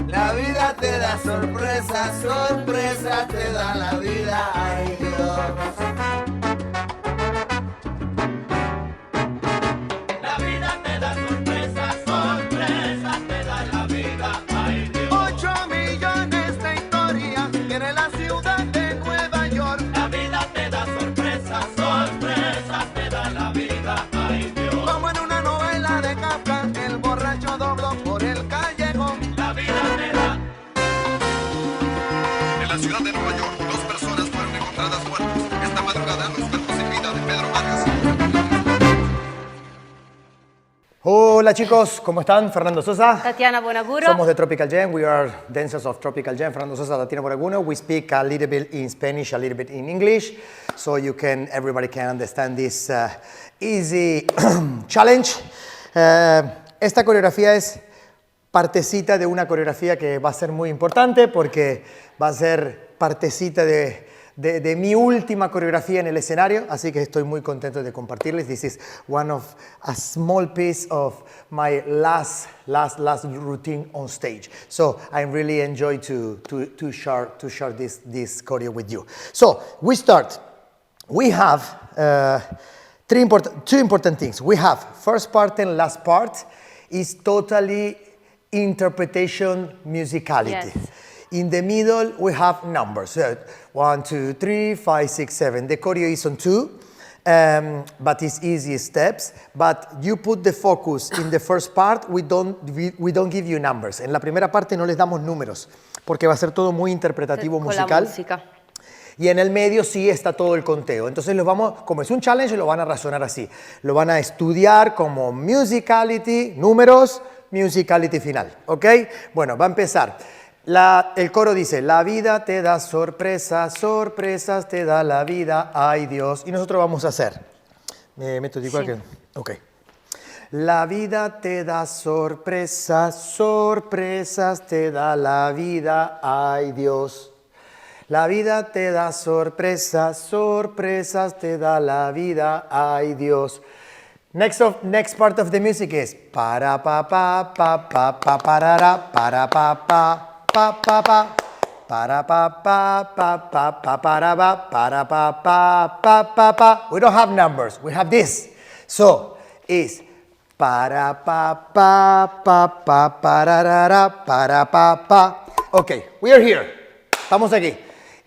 La vida te da sorpresas, sorpresas te da la vida, ay Dios. La vida te da sorpresas, sorpresas te da la vida, ay Dios. 8 millones de historias tiene la ciudad de Nueva York. La vida te da sorpresas, sorpresas te da la vida, ay Dios. Como en una novela de Kafka, el borracho dobló por el callejón. La vida te da. En la ciudad de Nueva York, 2 personas fueron encontradas muertas. Esta madrugada, los cuerpos sin vida de Pedro Vargas. Hola chicos, ¿cómo están? Fernando Sosa. Tatiana, Bonaguro. Somos de Tropical Jam. We are dancers of Tropical Jam. Fernando Sosa, Tatiana Bonaguro. We speak a little bit in Spanish, a little bit in English, so everybody can understand this easy challenge. Esta coreografía es partecita de una coreografía que va a ser muy importante porque va a ser partecita de mi última coreografía en el escenario, así que estoy muy contento de compartirles. This is a small piece of my last routine on stage. So I really enjoy to share this choreo with you. So we start. We have two important things. We have first part and last part is totally interpretation musicality. Yes. In the middle, we have numbers. 1, 2, 3, 5, 6, 7. The choreo is on 2, but it's easy steps. But you put the focus in the first part, we don't give you numbers. En la primera parte no les damos números, porque va a ser todo muy interpretativo Con musical. la música. Y en el medio sí está todo el conteo. Entonces como es un challenge, lo van a razonar así. Lo van a estudiar como musicality, números, musicality final. ¿Ok? Bueno, va a empezar. El coro dice, la vida te da sorpresas, sorpresas te da la vida, ay Dios. Y nosotros vamos a hacer. Me meto igual Sí. que... Ok. La vida te da sorpresas, sorpresas te da la vida, ay Dios. La vida te da sorpresas, sorpresas te da la vida, ay Dios. Next part of the music is para pa pa pa pa pa parara para pa pa pa pa pa para pa pa pa pa pa para pa pa pa. We don't have numbers, we have this. So it's para pa pa pa pa parara para pa pa. Okay, we are here. Estamos aquí.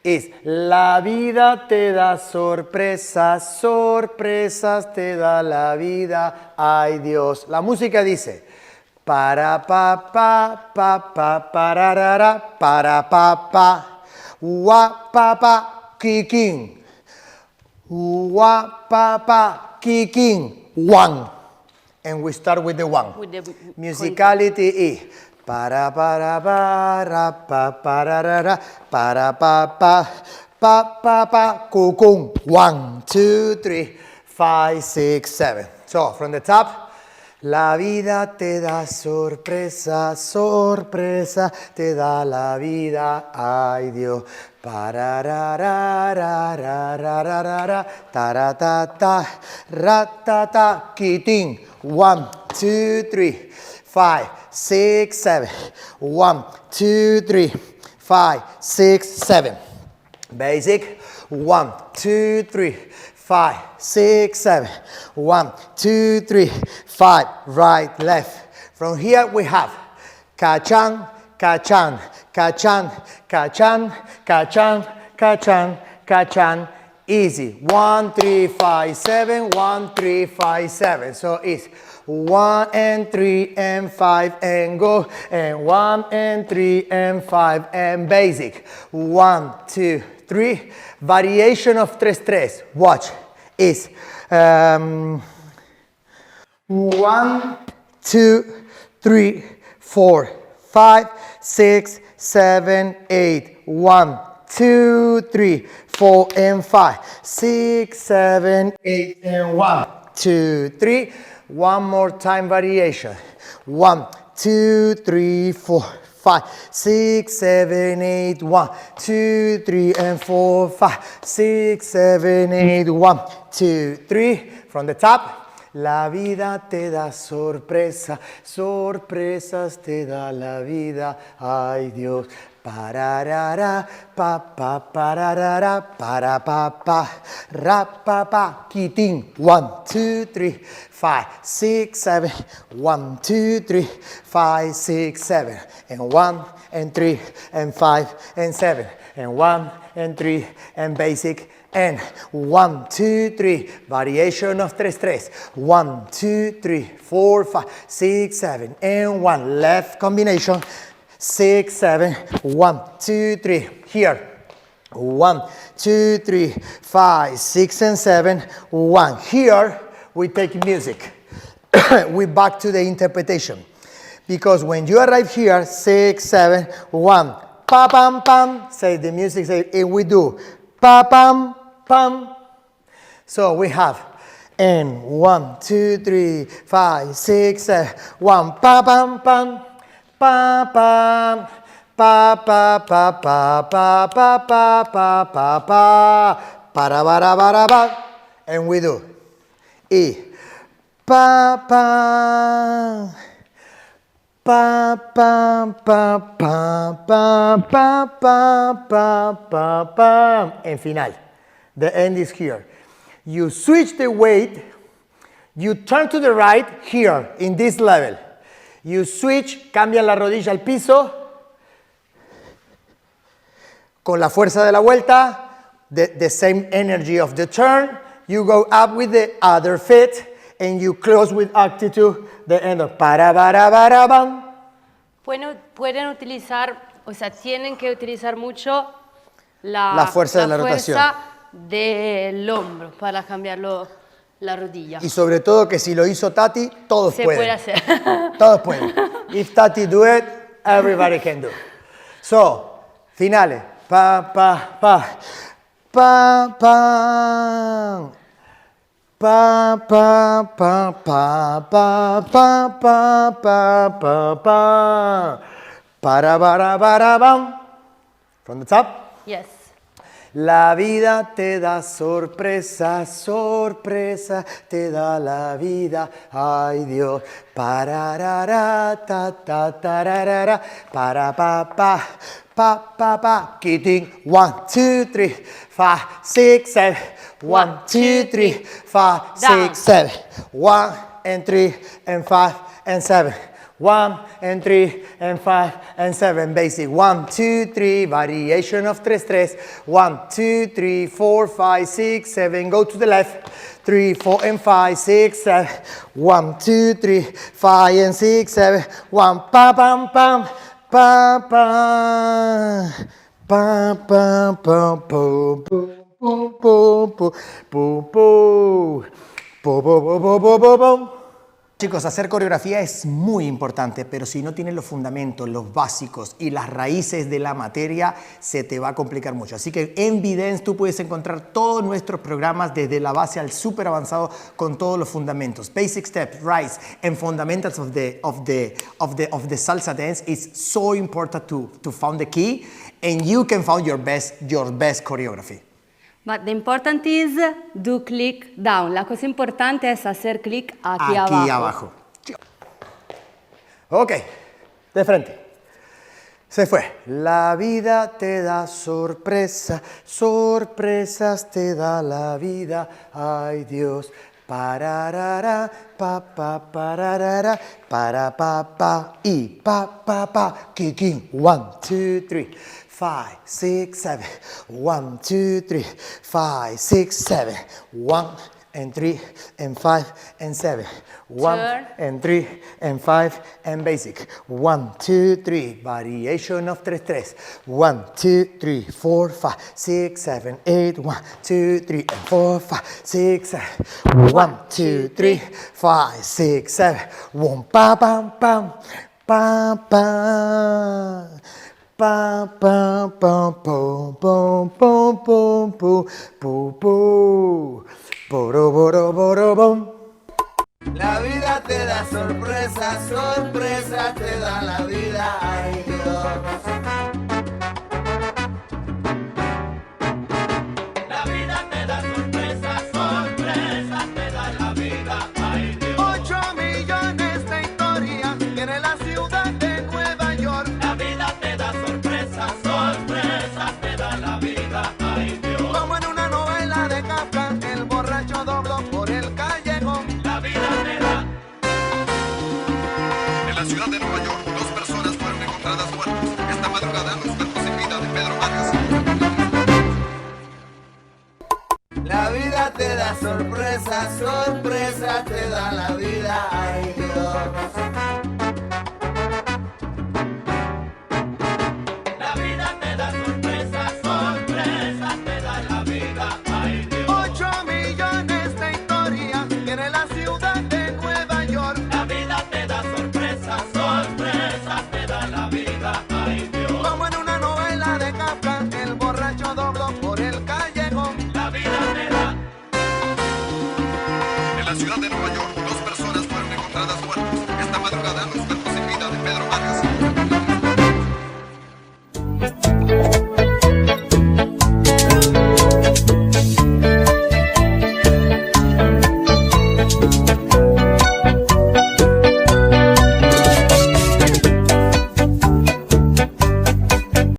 Es la vida te da sorpresas, sorpresas te da la vida, ay Dios. La música dice para pa pa pa pa pararara para pa pa wa pa pa kikin wa pa pa kikin one, and we start with the one. With the Musicality is para para pa pararara para pa pa cucún. 1, 2, 3, 5, 6, 7. So from the top. La vida te da sorpresa, sorpresa te da la vida, ay Dios. Parararararararara, taratata, ratata, quitín. 1, 2, 3, 5, 6, 7. 1, 2, 3, 5, 6, 7. Basic. 1, 2, 3, 5, 6, 7. 1, 2, 3, 5. Right, left. From here we have cachan, cachan, cachan, cachan, cachan, cachan, cachan. Easy. 1, 3, 5, 7. 1, 3, 5, 7. So it's 1 and 3 and 5 and go, and 1 and 3 and 5 and basic. 1, 2, 3. Variation of 3-3. Watch. Is 1, 2, 3, 4, 5, 6, 7, 8. 1, 2, 3, 4, and 5. 6, 7, 8, and 1, 2, 3. One more time variation. 1, 2, 3, 4, 5, 6, 7, 8, 1, 2, 3, and 4, 5, 6, 7, 8, 1, 2, 3. From the top. La vida te da sorpresa, sorpresas te da la vida, ay Dios. Pararara, pa pa pararara, para pa pa, ra pa pa, quitín. 1, 2, 3, 5, 6, 7. 1, 2, 3, 5, 6, 7. And 1 and 3 and 5 and 7. And 1 and 3 and basic. And 1, 2, 3, variation of 3-3. 1, 2, 3, 4, 5, 6, 7. And 1, left combination. 6, 7, 1, 2, 3, here. 1, 2, 3, 5, 6, and 7. 1, here we take music. We back to the interpretation. Because when you arrive here, 6, 7, 1, pa pam pam, say the music, say, and we do pa pam pam. So we have, and 1, 2, 3, 5, 6, 7, 1, pa pam pam. Pa pa pa pa pa pa pa pa pa pa pa pa para bara bara ba, and we do E pa pa pa pa pa pa pa pa pa pa pa, and final. The end is here. You switch the weight, you turn to the right here in this level. You switch, cambian la rodilla al piso, con la fuerza de la vuelta, the same energy of the turn, you go up with the other foot, and you close with actitude, the end of para, bam. Pueden utilizar, o sea, tienen que utilizar mucho la fuerza de la rotación. Del hombro para cambiarlo. La rodilla. Y sobre todo que si lo hizo Tati, todos pueden. Se puede hacer. Todos pueden. If Tati do it, everybody can do. So, finales. Pa, pa, pa. Pa, pa. Pa, pa, pa, pa, pa, pa, pa, pa, pa, pa. Para, bam. From the top? Yes. La vida te da sorpresa, sorpresa te da la vida, ay Dios. Pararara, ta ta tararara, para pa pa, quitín. 1, 2, 3, 5, 6, 7. 1, 2, 3, 5, 6, 7. 1 and 3 and 5 and 7. 1 and 3 and 5 and 7 basic. 1, 2, 3, variation of 3-3. 1, 2, 3, 4, 5, 6, 7. Go to the left. 3, 4 and 5, 6, 7. 1, 2, 3, 5 and 6, 7. 1, pa pam pam, pa pa, pa pa pa po po po po po po po po po po po. Chicos, hacer coreografía es muy importante, pero si no tienes los fundamentos, los básicos y las raíces de la materia, se te va a complicar mucho. Así que en VDance tú puedes encontrar todos nuestros programas desde la base al súper avanzado con todos los fundamentos. Basic steps, rise, and fundamentals of the salsa dance is so important to find the key, and you can find your best choreography. But the important is do click down. La cosa importante es hacer clic aquí abajo. Ok, de frente. Se fue. La vida te da sorpresa, sorpresas te da la vida, ay Dios. Pararara, pa pa pararara, para pa y pa, kicking. 1, 2, 3. 5, 6, 7. 1, 2, 3, 5, 6, 7. 1 and 3 and 5 and 7. 1 and 3 and 5 and basic. 1, 2, 3, variation of 3-3. 1, 2, 3, 4, 5, 6, 7, 8. 1, 2, 3 and 4, 5, 6, 7. 1, 2, 3, 5, 6, 7. 1, pa pam pam, pa pa. Pa pa pa po po po po po po po poro boro boro bom. La vida te da sorpresa, sorpresa te da la vida, ay Dios. La vida te da sorpresa, sorpresa te da la vida, ay la ciudad de Nueva York, 2 personas fueron encontradas muertas. Esta madrugada, los cuerpos sin vida de Pedro Vargas. La vida te da sorpresas, sorpresas te da la vida.